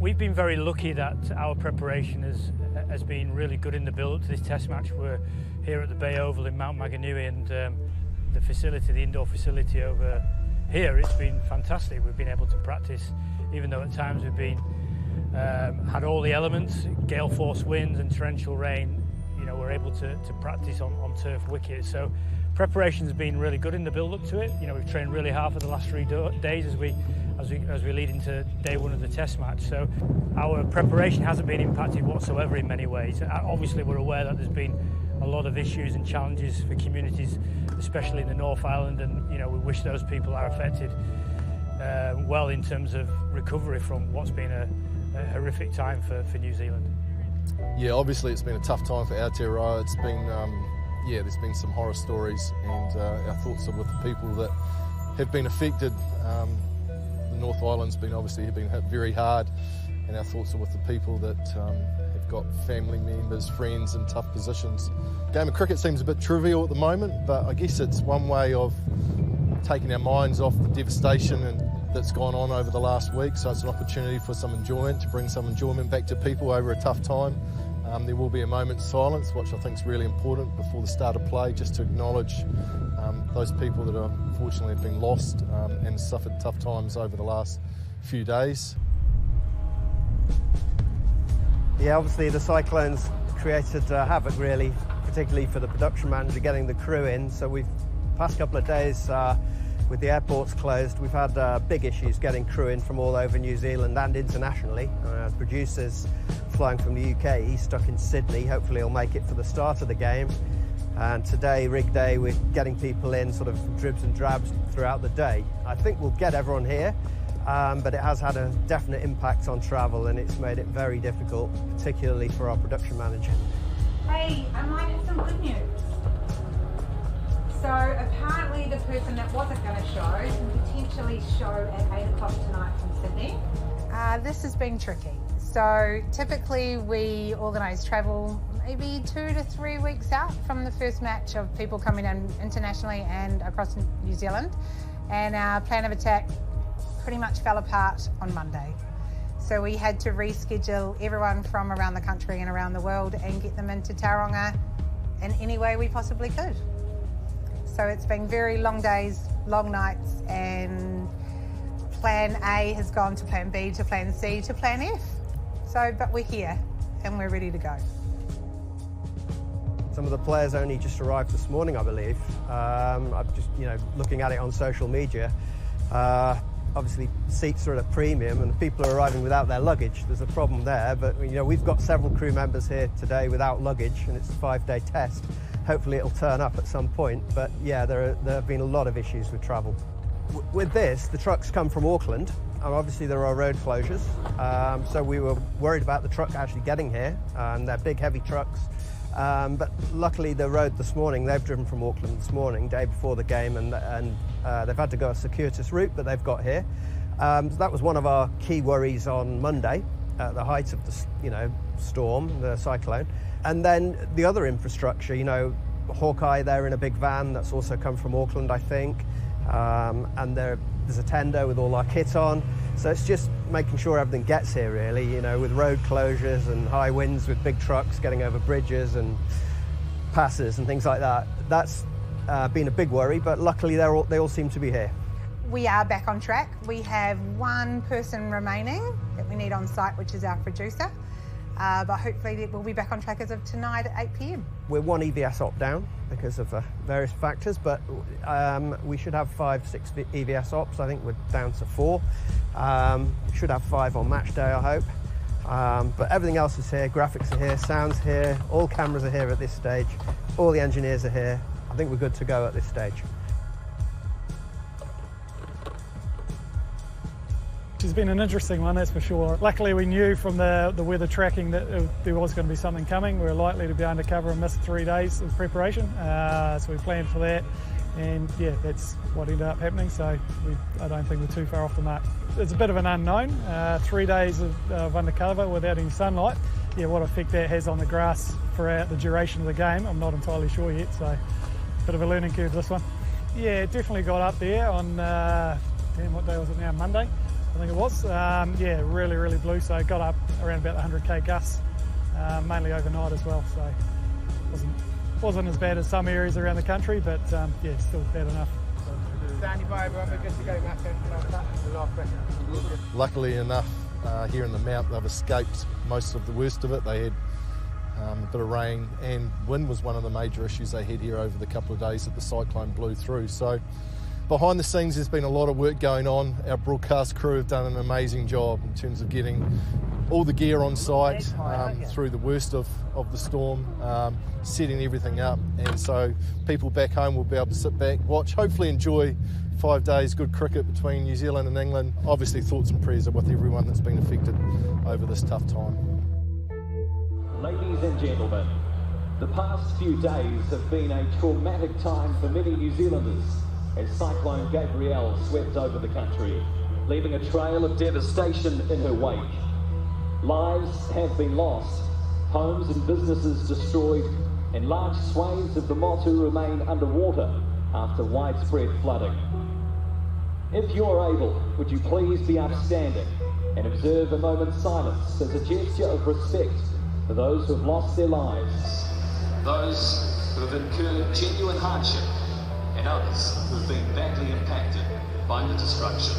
We've been very lucky that our preparation has been really good in the build-up to this test match. We're here at the Bay Oval in Mount Maunganui, and the facility, the indoor facility over here, it's been fantastic. We've been able to practice, even though at times we've been had all the elements, gale force winds and torrential rain. You know, we're able to practice on turf wickets. So preparation's been really good in the build-up to it. You know, we've trained really hard for the last 3 days as we lead into day 1 of the test match. So our preparation hasn't been impacted whatsoever in many ways. Obviously, we're aware that there's been a lot of issues and challenges for communities, especially in the North Island, and you know, we wish those people are affected well in terms of recovery from what's been a horrific time for New Zealand. Yeah, obviously it's been a tough time for Aotearoa. It's been, there's been some horror stories, and our thoughts are with the people that have been affected. The North Island's been hit very hard, and our thoughts are with the people that have got family members, friends in tough positions. Game of cricket seems a bit trivial at the moment, but I guess it's one way of taking our minds off the devastation that's gone on over the last week, so it's an opportunity for some enjoyment, to bring some enjoyment back to people over a tough time. There will be a moment's silence, which I think is really important before the start of play, just to acknowledge those people that unfortunately have been lost and suffered tough times over the last few days. Yeah, obviously the cyclones created havoc really, particularly for the production manager getting the crew in. So we've past couple of days with the airports closed, we've had big issues getting crew in from all over New Zealand and internationally. Producers flying from the UK, he's stuck in Sydney. Hopefully he'll make it for the start of the game. And today, rig day, we're getting people in sort of dribs and drabs throughout the day. I think we'll get everyone here, but it has had a definite impact on travel, and it's made it very difficult, particularly for our production manager. Hey, I might have some good news. So apparently the person that wasn't going to show can potentially show at 8 o'clock tonight from Sydney. This has been tricky. So typically we organise travel maybe 2 to 3 weeks out from the first match of people coming in internationally and across New Zealand. And our plan of attack pretty much fell apart on Monday. So we had to reschedule everyone from around the country and around the world and get them into Tauranga in any way we possibly could. So it's been very long days, long nights, and plan A has gone to plan B, to plan C, to plan F. So, but we're here and we're ready to go. Some of the players only just arrived this morning, I believe. I'm just, looking at it on social media. Obviously, seats are at a premium and people are arriving without their luggage. There's a problem there, but we've got several crew members here today without luggage, and it's a 5-day test. Hopefully it'll turn up at some point, but yeah, there have been a lot of issues with travel. With this, the trucks come from Auckland, and obviously there are road closures, so we were worried about the truck actually getting here, and they're big, heavy trucks. But luckily the road this morning, they've driven from Auckland this morning, day before the game, and they've had to go a circuitous route, but they've got here. So that was one of our key worries on Monday, at the height of the storm, the cyclone. And then the other infrastructure, Hawkeye, they're in a big van that's also come from Auckland, I think. And there's a tender with all our kit on. So it's just making sure everything gets here, really, with road closures and high winds with big trucks getting over bridges and passes and things like that. That's been a big worry, but luckily they all seem to be here. We are back on track. We have one person remaining that we need on site, which is our producer. But hopefully we'll be back on track as of tonight at 8 p.m. We're one EVS op down because of various factors, but we should have 5-6 EVS ops. I think we're down to 4. Should have 5 on match day, I hope. But everything else is here. Graphics are here, sound's here, all cameras are here at this stage, all the engineers are here. I think we're good to go at this stage. It's been an interesting one, that's for sure. Luckily we knew from the weather tracking that there was going to be something coming. We were likely to be undercover and miss 3 days of preparation, so we planned for that, and yeah, that's what ended up happening, so I don't think we're too far off the mark. It's a bit of an unknown, 3 days of undercover without any sunlight. Yeah, what effect that has on the grass throughout the duration of the game, I'm not entirely sure yet, so a bit of a learning curve this one. Yeah, it definitely got up there on, what day was it now, Monday? I think it was. Yeah, really blew, so it got up around about the 100k gusts, mainly overnight as well, so wasn't as bad as some areas around the country, but yeah, still bad enough. Standing by everyone, we're good to go, Matt. The last question. Luckily enough, here in the Mount, they've escaped most of the worst of it. They had a bit of rain, and wind was one of the major issues they had here over the couple of days that the cyclone blew through. So behind the scenes, there's been a lot of work going on. Our broadcast crew have done an amazing job in terms of getting all the gear on site through the worst of the storm, setting everything up, and so people back home will be able to sit back, watch, hopefully enjoy 5 days good cricket between New Zealand and England. Obviously thoughts and prayers are with everyone that's been affected over this tough time. Ladies and gentlemen, the past few days have been a traumatic time for many New Zealanders as Cyclone Gabrielle swept over the country, leaving a trail of devastation in her wake. Lives have been lost, homes and businesses destroyed, and large swathes of the Motu remain underwater after widespread flooding. If you're able, would you please be upstanding and observe a moment's silence as a gesture of respect for those who have lost their lives, those who have incurred genuine hardship, and others who have been badly impacted by the destruction.